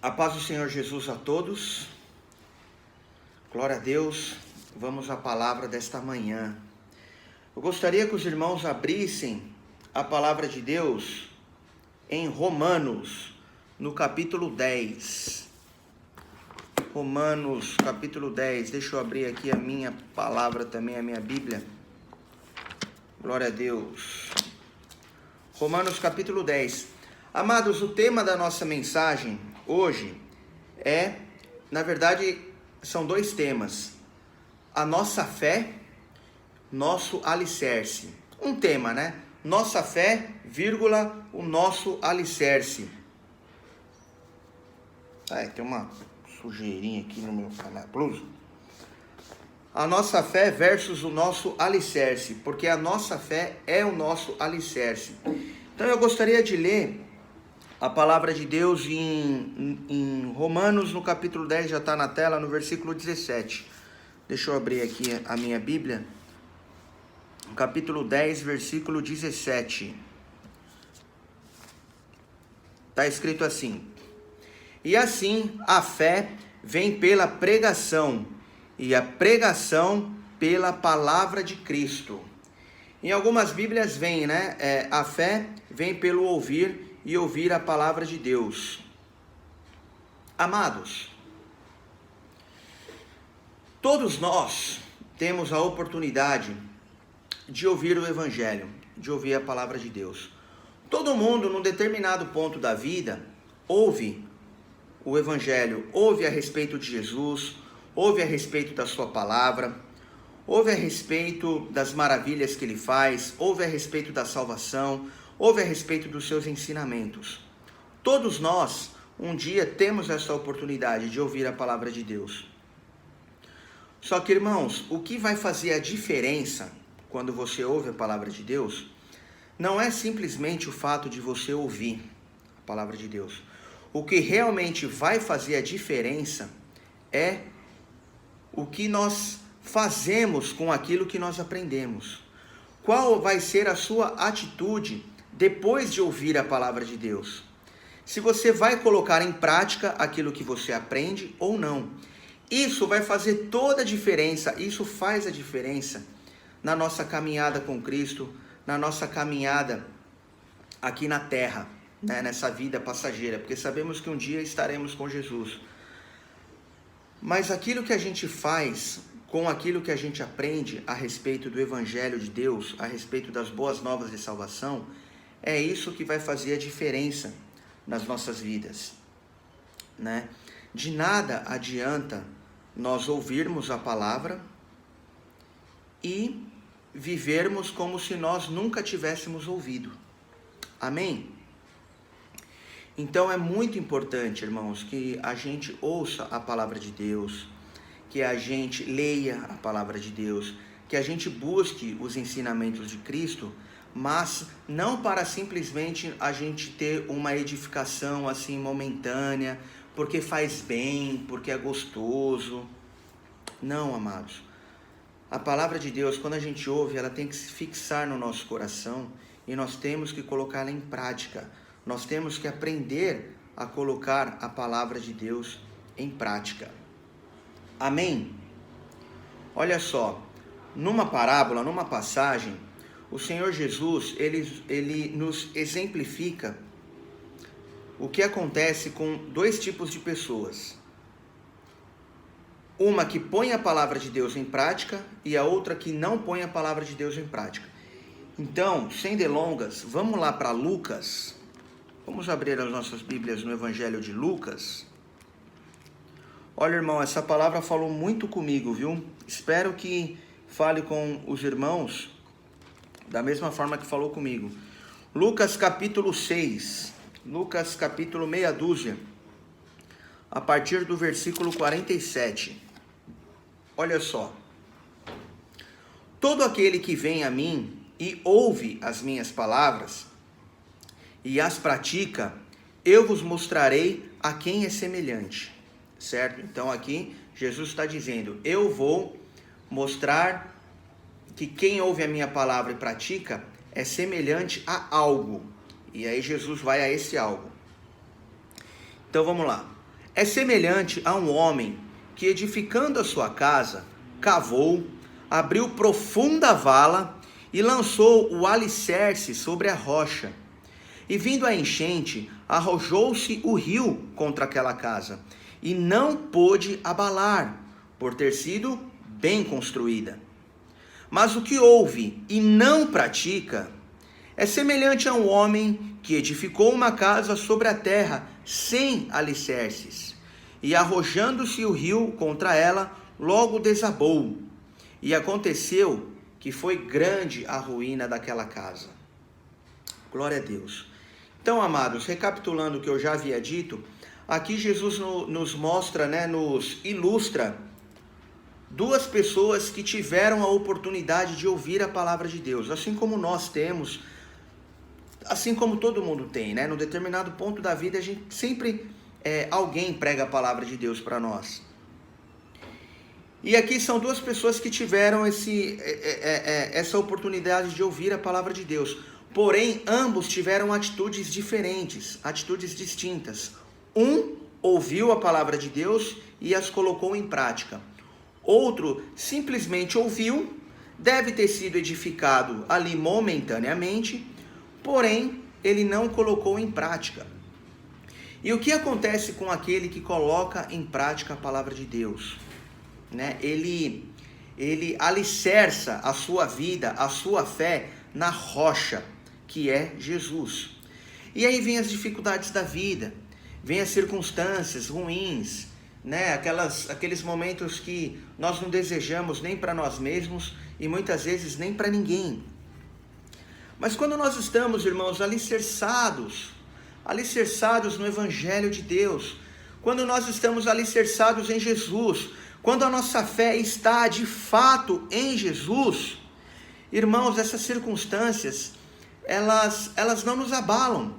A paz do Senhor Jesus a todos. Glória a Deus. Vamos à palavra desta manhã. Eu gostaria que os irmãos abrissem a palavra de Deus em Romanos, no capítulo 10. Romanos, capítulo 10. Deixa eu abrir aqui a minha palavra também, a minha Bíblia. Glória a Deus. Romanos, capítulo 10. Amados, o tema da nossa mensagem hoje na verdade, são dois temas: a nossa fé, nosso alicerce. Um tema, né? Nossa fé, vírgula, o nosso alicerce. Tem uma sujeirinha aqui no meu blusa. A nossa fé versus o nosso alicerce, porque a nossa fé é o nosso alicerce. Então eu gostaria de ler a palavra de Deus em Romanos, no capítulo 10, já está na tela, no versículo 17. Deixa eu abrir aqui a minha Bíblia. Capítulo 10, versículo 17. Está escrito assim: E assim a fé vem pela pregação, e a pregação pela palavra de Cristo. Em algumas Bíblias vem, a fé vem pelo ouvir, e ouvir a palavra de Deus. Amados, todos nós temos a oportunidade de ouvir o Evangelho, de ouvir a palavra de Deus. Todo mundo, num determinado ponto da vida, ouve o Evangelho, ouve a respeito de Jesus, ouve a respeito da sua palavra, ouve a respeito das maravilhas que ele faz, ouve a respeito da salvação, ouve a respeito dos seus ensinamentos. Todos nós, um dia, temos essa oportunidade de ouvir a palavra de Deus. Só que, irmãos, o que vai fazer a diferença quando você ouve a palavra de Deus, não é simplesmente o fato de você ouvir a palavra de Deus. O que realmente vai fazer a diferença é o que nós fazemos com aquilo que nós aprendemos. Qual vai ser a sua atitude depois de ouvir a palavra de Deus? Se você vai colocar em prática aquilo que você aprende ou não. Isso vai fazer toda a diferença, isso faz a diferença na nossa caminhada com Cristo, na nossa caminhada aqui na terra, nessa vida passageira, porque sabemos que um dia estaremos com Jesus. Mas aquilo que a gente faz com aquilo que a gente aprende a respeito do Evangelho de Deus, a respeito das boas novas de salvação, é isso que vai fazer a diferença nas nossas vidas, De nada adianta nós ouvirmos a palavra e vivermos como se nós nunca tivéssemos ouvido. Amém? Então é muito importante, irmãos, que a gente ouça a palavra de Deus, que a gente leia a palavra de Deus, que a gente busque os ensinamentos de Cristo, mas não para simplesmente a gente ter uma edificação assim momentânea, porque faz bem, porque é gostoso. Não, amados. A palavra de Deus, quando a gente ouve, ela tem que se fixar no nosso coração e nós temos que colocá-la em prática. Nós temos que aprender a colocar a palavra de Deus em prática. Amém? Olha só, numa parábola, numa passagem, o Senhor Jesus, ele nos exemplifica o que acontece com dois tipos de pessoas. Uma que põe a palavra de Deus em prática e a outra que não põe a palavra de Deus em prática. Então, sem delongas, vamos lá para Lucas. Vamos abrir as nossas Bíblias no Evangelho de Lucas. Olha, irmão, essa palavra falou muito comigo, viu? Espero que fale com os irmãos da mesma forma que falou comigo. Lucas capítulo 6, Lucas capítulo meia dúzia, a partir do versículo 47. Olha só. Todo aquele que vem a mim e ouve as minhas palavras e as pratica, eu vos mostrarei a quem é semelhante. Certo? Então aqui Jesus está dizendo, eu vou mostrar que quem ouve a minha palavra e pratica é semelhante a algo. E aí Jesus vai a esse algo. Então vamos lá. é semelhante a um homem que, edificando a sua casa, cavou, abriu profunda vala e lançou o alicerce sobre a rocha. E vindo a enchente, arrojou-se o rio contra aquela casa, e não pôde abalar, por ter sido bem construída. Mas o que ouve e não pratica é semelhante a um homem que edificou uma casa sobre a terra sem alicerces, e arrojando-se o rio contra ela, logo desabou. E aconteceu que foi grande a ruína daquela casa. Glória a Deus. Então, amados, recapitulando o que eu já havia dito, aqui Jesus nos mostra, nos ilustra duas pessoas que tiveram a oportunidade de ouvir a palavra de Deus, assim como nós temos, assim como todo mundo tem, Num determinado ponto da vida, a gente sempre, alguém prega a palavra de Deus para nós. E aqui são duas pessoas que tiveram essa oportunidade de ouvir a palavra de Deus. Porém, ambos tiveram atitudes diferentes, atitudes distintas. Um ouviu a palavra de Deus e as colocou em prática. Outro simplesmente ouviu, deve ter sido edificado ali momentaneamente, porém, ele não colocou em prática. E o que acontece com aquele que coloca em prática a palavra de Deus? Ele alicerça a sua vida, a sua fé na rocha, que é Jesus. E aí vem as dificuldades da vida, vem as circunstâncias ruins, aqueles momentos que nós não desejamos nem para nós mesmos e muitas vezes nem para ninguém. Mas quando nós estamos, irmãos, alicerçados no Evangelho de Deus, quando nós estamos alicerçados em Jesus, quando a nossa fé está de fato em Jesus, irmãos, essas circunstâncias, elas não nos abalam.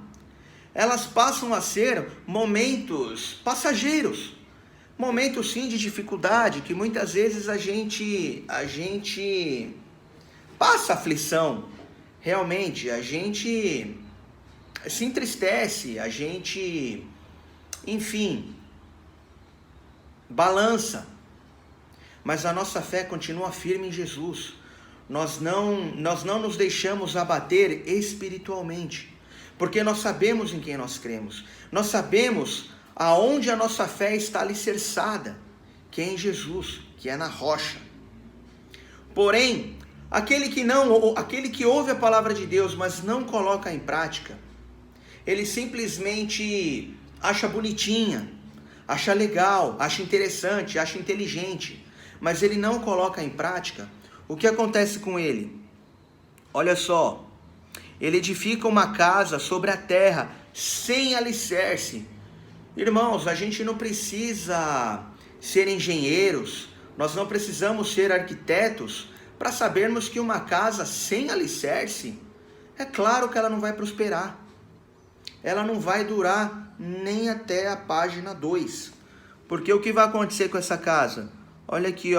Elas passam a ser momentos passageiros. Momentos sim de dificuldade, que muitas vezes a gente passa aflição. Realmente, a gente se entristece, a gente, enfim, balança. Mas a nossa fé continua firme em Jesus. Nós não nos deixamos abater espiritualmente, porque nós sabemos em quem nós cremos. Nós sabemos aonde a nossa fé está alicerçada, que é em Jesus, que é na rocha. Porém, aquele que ouve a palavra de Deus, mas não coloca em prática, ele simplesmente acha bonitinha, acha legal, acha interessante, acha inteligente, mas ele não coloca em prática. O que acontece com ele? Olha só, ele edifica uma casa sobre a terra, sem alicerce. Irmãos, a gente não precisa ser engenheiros, nós não precisamos ser arquitetos para sabermos que uma casa sem alicerce, é claro que ela não vai prosperar. Ela não vai durar nem até a página 2. Porque o que vai acontecer com essa casa? Olha aqui,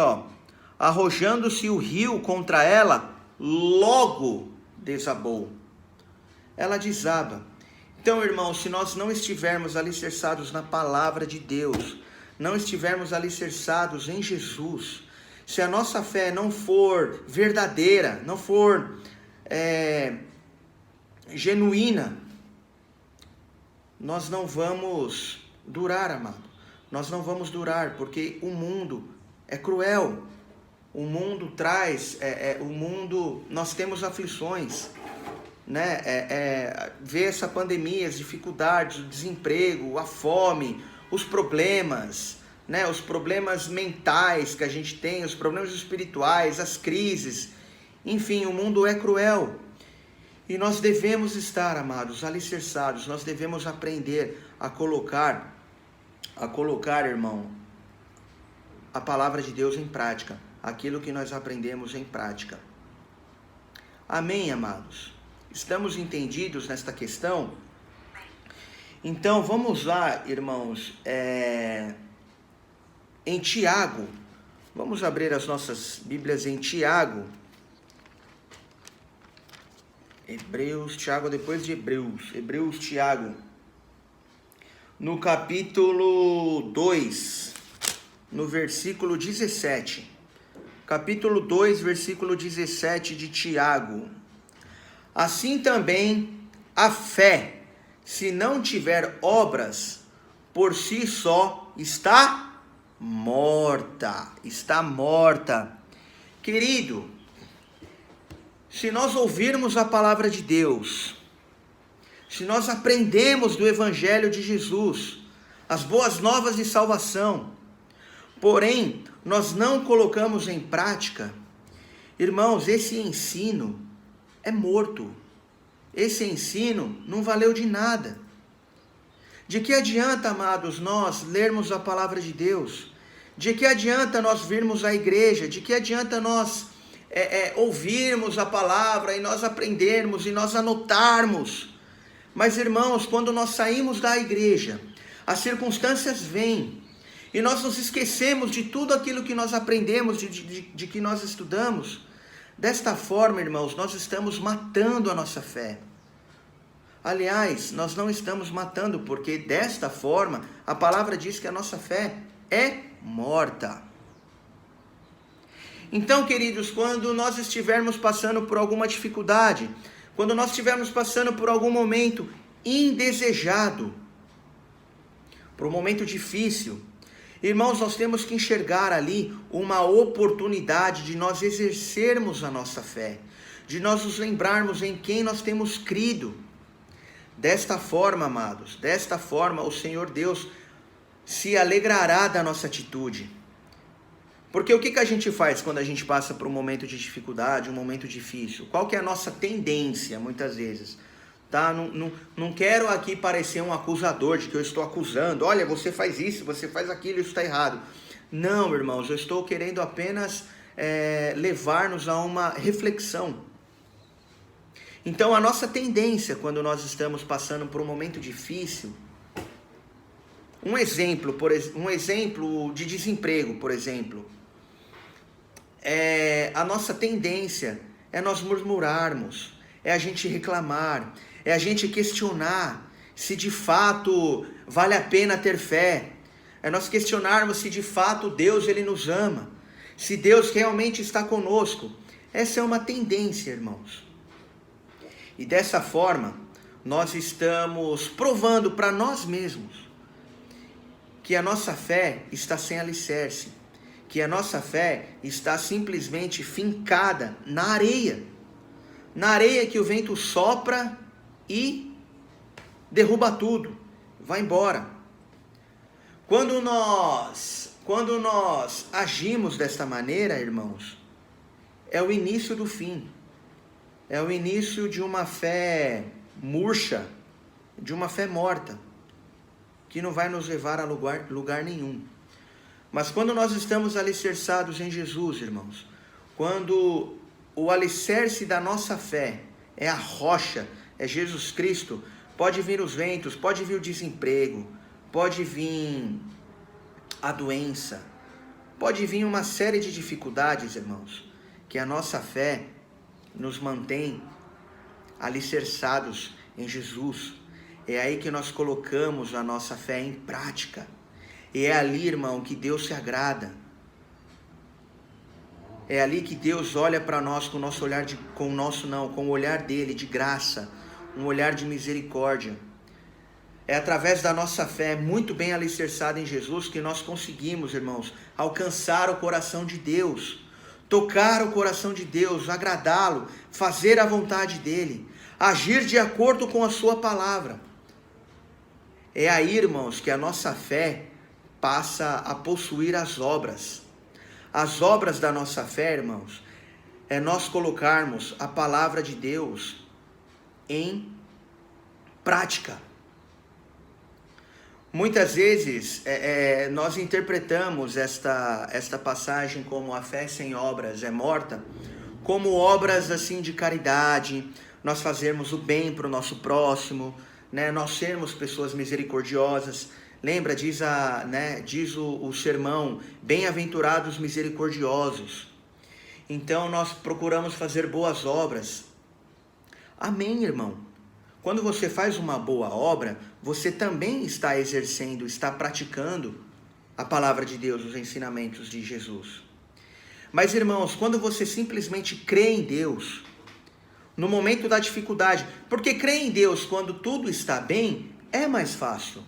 arrojando-se o rio contra ela, logo desabou. Ela desaba. Então, irmãos, se nós não estivermos alicerçados na palavra de Deus, não estivermos alicerçados em Jesus, se a nossa fé não for verdadeira, não for genuína, nós não vamos durar, amado. Nós não vamos durar, porque o mundo é cruel. O mundo traz, nós temos aflições, ver essa pandemia, as dificuldades, o desemprego, a fome, os problemas, os problemas mentais que a gente tem, os problemas espirituais, as crises, enfim, o mundo é cruel. E nós devemos estar, amados, alicerçados, nós devemos aprender a colocar, irmão, a palavra de Deus em prática, aquilo que nós aprendemos em prática. Amém, amados? Estamos entendidos nesta questão? Então, vamos lá, irmãos, em Tiago, vamos abrir as nossas Bíblias em Tiago. Tiago depois de Hebreus, Tiago, no capítulo 2, no versículo 17. Capítulo 2, versículo 17 de Tiago. Assim também a fé, se não tiver obras, por si só está morta. Está morta. Querido, se nós ouvirmos a palavra de Deus, se nós aprendemos do Evangelho de Jesus, as boas novas de salvação, porém, nós não colocamos em prática, irmãos, esse ensino é morto. Esse ensino não valeu de nada. De que adianta, amados, nós lermos a palavra de Deus? De que adianta nós virmos à igreja? De que adianta nós ouvirmos a palavra e nós aprendermos e nós anotarmos? Mas, irmãos, quando nós saímos da igreja, as circunstâncias vêm e nós nos esquecemos de tudo aquilo que nós aprendemos, de que nós estudamos. Desta forma, irmãos, nós estamos matando a nossa fé. Aliás, nós não estamos matando, porque desta forma, a palavra diz que a nossa fé é morta. Então, queridos, quando nós estivermos passando por alguma dificuldade, quando nós estivermos passando por algum momento indesejado, por um momento difícil, irmãos, nós temos que enxergar ali uma oportunidade de nós exercermos a nossa fé, de nós nos lembrarmos em quem nós temos crido. Desta forma, amados, desta forma o Senhor Deus se alegrará da nossa atitude. Porque o que a gente faz quando a gente passa por um momento de dificuldade, um momento difícil? Qual que é a nossa tendência, muitas vezes? Tá? Não quero aqui parecer um acusador de que eu estou acusando. Olha, você faz isso, você faz aquilo, isso está errado. Não, irmãos, eu estou querendo apenas levar-nos a uma reflexão. Então, a nossa tendência, quando nós estamos passando por um momento difícil, um exemplo de desemprego, por exemplo, a nossa tendência é nós murmurarmos, é a gente reclamar, é a gente questionar se de fato vale a pena ter fé, é nós questionarmos se de fato Deus ele nos ama, se Deus realmente está conosco. Essa é uma tendência, irmãos. E dessa forma, nós estamos provando para nós mesmos que a nossa fé está sem alicerce, que a nossa fé está simplesmente fincada na areia que o vento sopra e derruba tudo, vai embora. Quando nós agimos desta maneira, irmãos, é o início do fim. É o início de uma fé murcha, de uma fé morta, que não vai nos levar a lugar nenhum. Mas quando nós estamos alicerçados em Jesus, irmãos, quando o alicerce da nossa fé é a rocha, é Jesus Cristo, pode vir os ventos, pode vir o desemprego, pode vir a doença, pode vir uma série de dificuldades, irmãos, que a nossa fé nos mantém alicerçados em Jesus. É aí que nós colocamos a nossa fé em prática. E é ali, irmão, que Deus se agrada. É ali que Deus olha para nós com o nosso olhar com o olhar dele de graça, um olhar de misericórdia. É através da nossa fé muito bem alicerçada em Jesus que nós conseguimos, irmãos, alcançar o coração de Deus, tocar o coração de Deus, agradá-lo, fazer a vontade dele, agir de acordo com a sua palavra. É aí, irmãos, que a nossa fé passa a possuir as obras. As obras da nossa fé, irmãos, é nós colocarmos a palavra de Deus em prática. Muitas vezes nós interpretamos esta passagem como a fé sem obras é morta, como obras assim de caridade, nós fazermos o bem para o nosso próximo, né? Nós sermos pessoas misericordiosas. Lembra, diz o sermão, bem-aventurados misericordiosos. Então nós procuramos fazer boas obras. Amém, irmão. quando você faz uma boa obra, você também está exercendo, está praticando a palavra de Deus, os ensinamentos de Jesus. Mas, irmãos, quando você simplesmente crê em Deus, no momento da dificuldade, porque crer em Deus quando tudo está bem é mais fácil,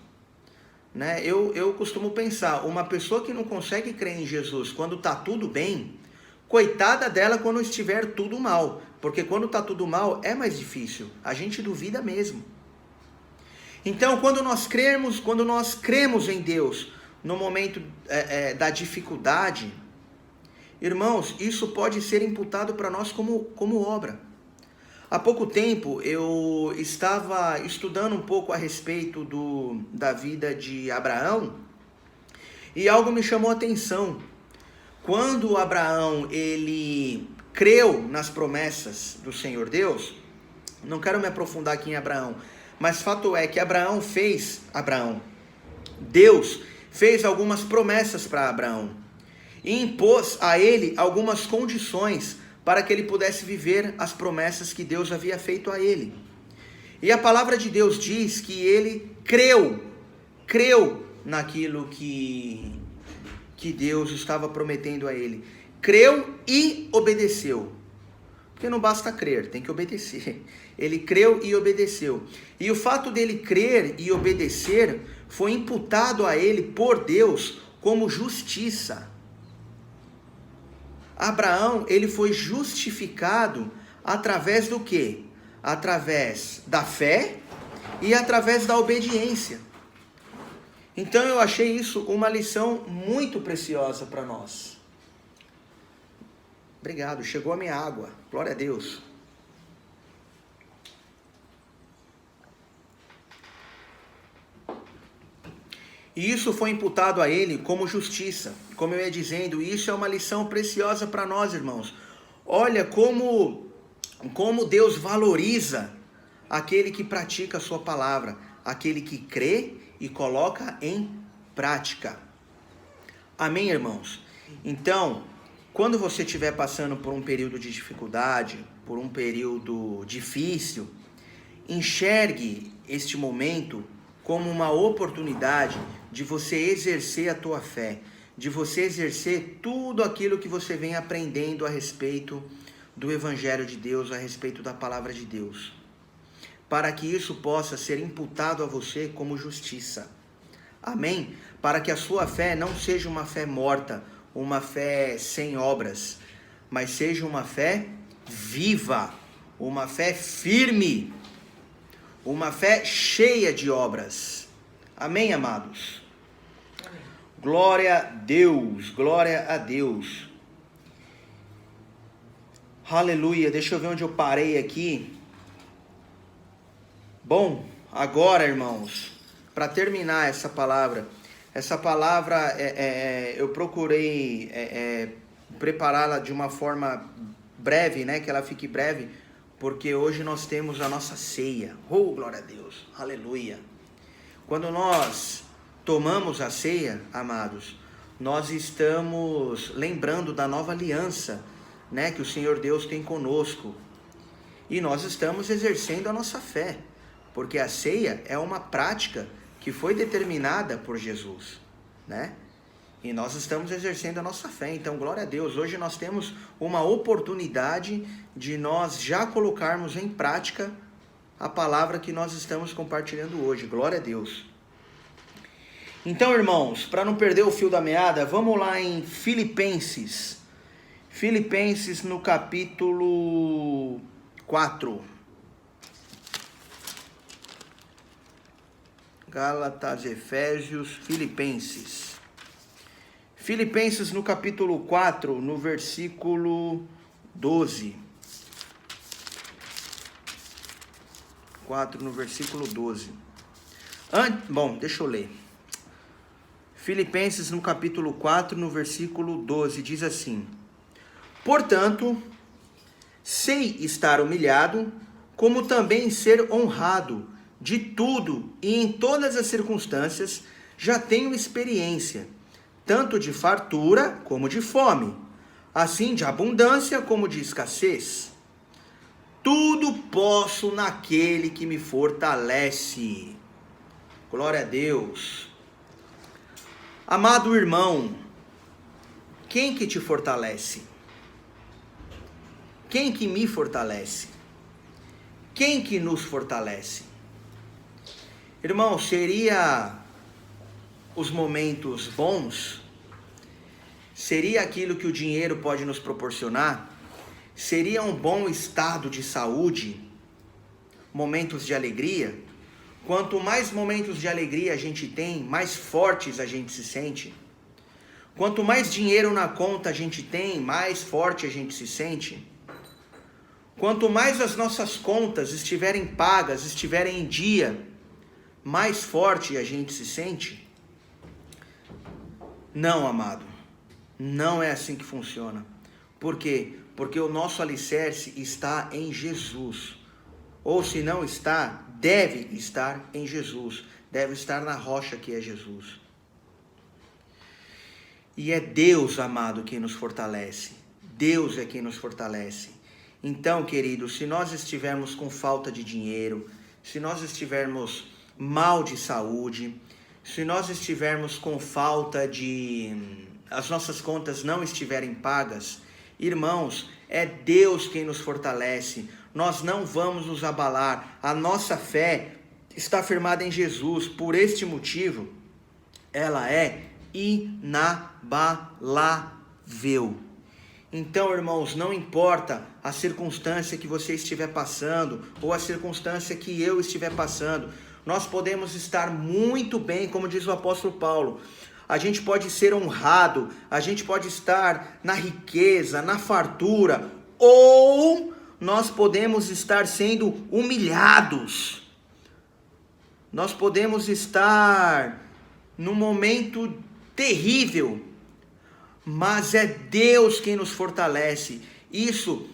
né? Eu costumo pensar, uma pessoa que não consegue crer em Jesus quando está tudo bem, coitada dela quando estiver tudo mal, porque quando está tudo mal é mais difícil, a gente duvida mesmo. Então, quando nós cremos em Deus no momento da dificuldade, irmãos, isso pode ser imputado para nós como obra. Há pouco tempo eu estava estudando um pouco a respeito da vida de Abraão e algo me chamou a atenção. Quando Abraão ele creu nas promessas do Senhor Deus, não quero me aprofundar aqui em Abraão, mas fato é que Deus fez algumas promessas para Abraão e impôs a ele algumas condições para que ele pudesse viver as promessas que Deus havia feito a ele. E a palavra de Deus diz que ele creu naquilo que Deus estava prometendo a ele. Creu e obedeceu. Porque não basta crer, tem que obedecer. Ele creu e obedeceu. E o fato dele crer e obedecer foi imputado a ele por Deus como justiça. Abraão, ele foi justificado através do quê? Através da fé e através da obediência. Então eu achei isso uma lição muito preciosa para nós. Obrigado, chegou a minha água, glória a Deus. E isso foi imputado a ele como justiça. Como eu ia dizendo, isso é uma lição preciosa para nós, irmãos. Olha como Deus valoriza aquele que pratica a sua palavra, aquele que crê e coloca em prática. Amém, irmãos? Então, quando você estiver passando por um período de dificuldade, por um período difícil, enxergue este momento como uma oportunidade de você exercer a tua fé, de você exercer tudo aquilo que você vem aprendendo a respeito do Evangelho de Deus, a respeito da Palavra de Deus, para que isso possa ser imputado a você como justiça. Amém? Para que a sua fé não seja uma fé morta, uma fé sem obras, mas seja uma fé viva, uma fé firme, uma fé cheia de obras. Amém, amados? Amém. Glória a Deus, glória a Deus. Aleluia, deixa eu ver onde eu parei aqui. Bom, agora, irmãos, para terminar essa palavra eu procurei prepará-la de uma forma breve, né, que ela fique breve, porque hoje nós temos a nossa ceia. Oh, glória a Deus, aleluia. Quando nós tomamos a ceia, amados, nós estamos lembrando da nova aliança, né, que o Senhor Deus tem conosco. E nós estamos exercendo a nossa fé, porque a ceia é uma prática que foi determinada por Jesus, né? E nós estamos exercendo a nossa fé. Então, glória a Deus, hoje nós temos uma oportunidade de nós já colocarmos em prática a palavra que nós estamos compartilhando hoje. Glória a Deus. Então, irmãos, para não perder o fio da meada, vamos lá em Filipenses. Filipenses no capítulo 4. Gálatas, Efésios, Filipenses. Filipenses no capítulo 4, no versículo 12. 4 no versículo 12. Bom, deixa eu ler. Filipenses no capítulo 4, no versículo 12, diz assim: portanto, sei estar humilhado, como também ser honrado. De tudo e em todas as circunstâncias já tenho experiência, tanto de fartura como de fome, assim de abundância como de escassez. tudo posso naquele que me fortalece. Glória a Deus. Amado irmão, quem que te fortalece? Quem que me fortalece? Quem que nos fortalece? Irmão, seria os momentos bons? Seria aquilo que o dinheiro pode nos proporcionar? Seria um bom estado de saúde? Momentos de alegria? Quanto mais momentos de alegria a gente tem, mais fortes a gente se sente. Quanto mais dinheiro na conta a gente tem, mais forte a gente se sente. Quanto mais as nossas contas estiverem pagas, estiverem em dia, mais forte a gente se sente. Não, amado, não é assim que funciona. Por quê? Porque o nosso alicerce está em Jesus. Ou se não está, deve estar em Jesus. Deve estar na rocha que é Jesus. E é Deus, amado, quem nos fortalece. Deus é quem nos fortalece. Então, querido, se nós estivermos com falta de dinheiro, se nós estivermos mal de saúde, se nós estivermos com falta as nossas contas não estiverem pagas, irmãos, é Deus quem nos fortalece. Nós não vamos nos abalar. A nossa fé está firmada em Jesus. Por este motivo, ela é inabalável. Então, irmãos, não importa a circunstância que você estiver passando ou a circunstância que eu estiver passando, nós podemos estar muito bem, como diz o apóstolo Paulo. A gente pode ser honrado, a gente pode estar na riqueza, na fartura, ou nós podemos estar sendo humilhados. Nós podemos estar num momento terrível, mas é Deus quem nos fortalece. Isso,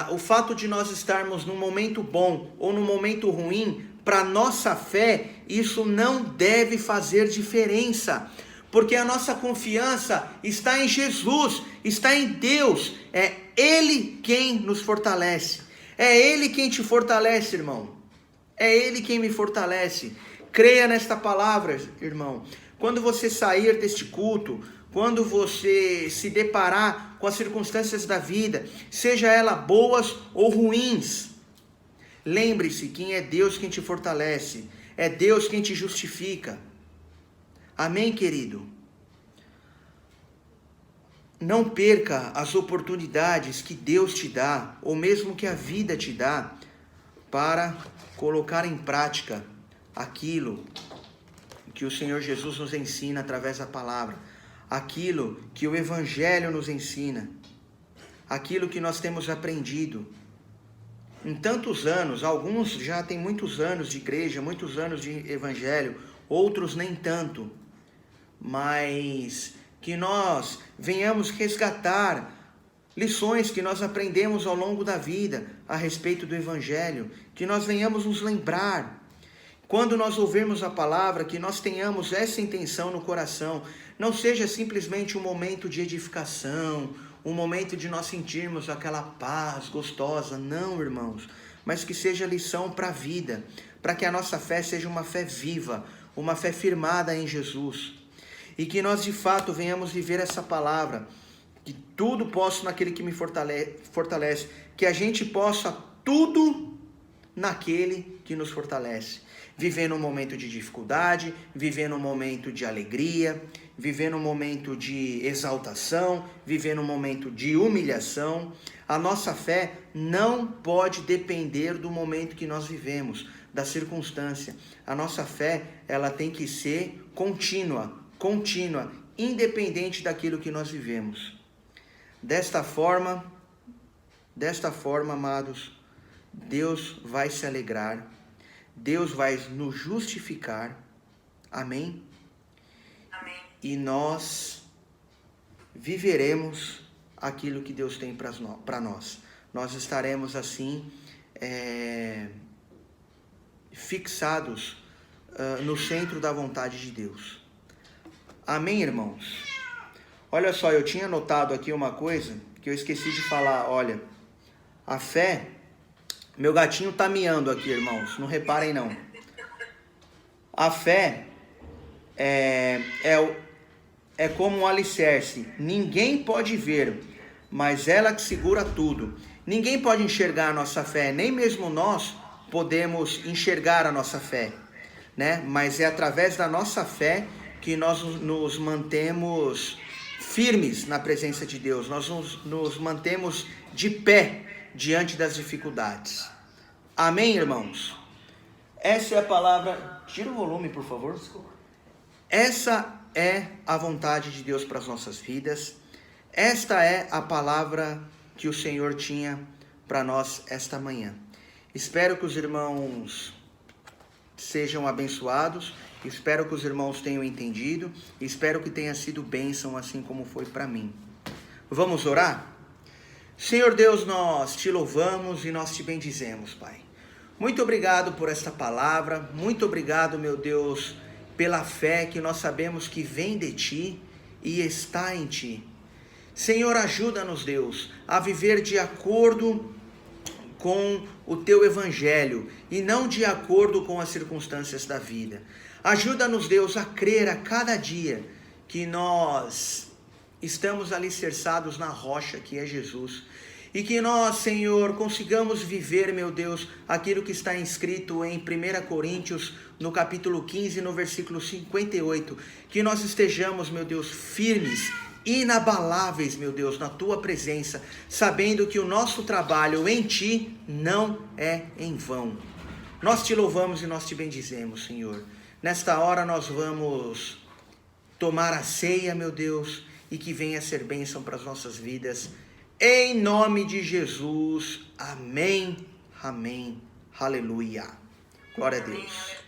o fato de nós estarmos num momento bom ou num momento ruim, para nossa fé, isso não deve fazer diferença, porque a nossa confiança está em Jesus, está em Deus. É Ele quem nos fortalece. É Ele quem te fortalece, irmão. É Ele quem me fortalece. Creia nesta palavra, irmão. Quando você sair deste culto, quando você se deparar com as circunstâncias da vida, seja ela boas ou ruins, lembre-se que é Deus quem te fortalece, é Deus quem te justifica. Amém, querido? Não perca as oportunidades que Deus te dá, ou mesmo que a vida te dá, para colocar em prática aquilo que o Senhor Jesus nos ensina através da palavra, aquilo que o Evangelho nos ensina, aquilo que nós temos aprendido em tantos anos. Alguns já têm muitos anos de igreja, muitos anos de Evangelho, outros nem tanto, mas que nós venhamos resgatar lições que nós aprendemos ao longo da vida a respeito do Evangelho, que nós venhamos nos lembrar. Quando nós ouvirmos a palavra, que nós tenhamos essa intenção no coração, não seja simplesmente um momento de edificação, um momento de nós sentirmos aquela paz gostosa, não, irmãos, mas que seja lição para a vida, para que a nossa fé seja uma fé viva, uma fé firmada em Jesus, e que nós de fato venhamos viver essa palavra, que tudo posso naquele que me fortalece, que a gente possa tudo naquele que nos fortalece. Viver num momento de dificuldade, viver num momento de alegria, viver num momento de exaltação, viver num momento de humilhação. A nossa fé não pode depender do momento que nós vivemos, da circunstância. A nossa fé, ela tem que ser contínua, independente daquilo que nós vivemos. Desta forma, amados, Deus vai se alegrar, Deus vai nos justificar, amém? Amém. E nós viveremos aquilo que Deus tem para nós. Nós estaremos assim, fixados no centro da vontade de Deus. Amém, irmãos? Olha só, eu tinha notado aqui uma coisa que eu esqueci de falar. Olha, a fé, Meu gatinho tá miando aqui, irmãos, não reparem não. A fé é como um alicerce. Ninguém pode ver, mas ela que segura tudo. Ninguém pode enxergar a nossa fé, nem mesmo nós podemos enxergar a nossa fé, né? Mas é através da nossa fé que nós nos mantemos firmes na presença de Deus. Nós nos mantemos de pé diante das dificuldades. Amém, irmãos? Essa é a palavra... Tira o volume, por favor. Essa é a vontade de Deus para as nossas vidas. Esta é a palavra que o Senhor tinha para nós esta manhã. Espero que os irmãos sejam abençoados. Espero que os irmãos tenham entendido. Espero que tenha sido bênção, assim como foi para mim. Vamos orar? Senhor Deus, nós te louvamos e nós te bendizemos, Pai. Muito obrigado por esta palavra. Muito obrigado, meu Deus, pela fé que nós sabemos que vem de Ti e está em Ti. Senhor, ajuda-nos, Deus, a viver de acordo com o Teu Evangelho e não de acordo com as circunstâncias da vida. Ajuda-nos, Deus, a crer a cada dia que nós estamos alicerçados na rocha que é Jesus. E que nós, Senhor, consigamos viver, meu Deus, aquilo que está escrito em 1 Coríntios, no capítulo 15, no versículo 58. Que nós estejamos, meu Deus, firmes, inabaláveis, meu Deus, na Tua presença, sabendo que o nosso trabalho em Ti não é em vão. Nós Te louvamos e nós Te bendizemos, Senhor. Nesta hora nós vamos tomar a ceia, meu Deus, e que venha ser bênção para as nossas vidas. Em nome de Jesus, amém, amém, aleluia. Glória a Deus.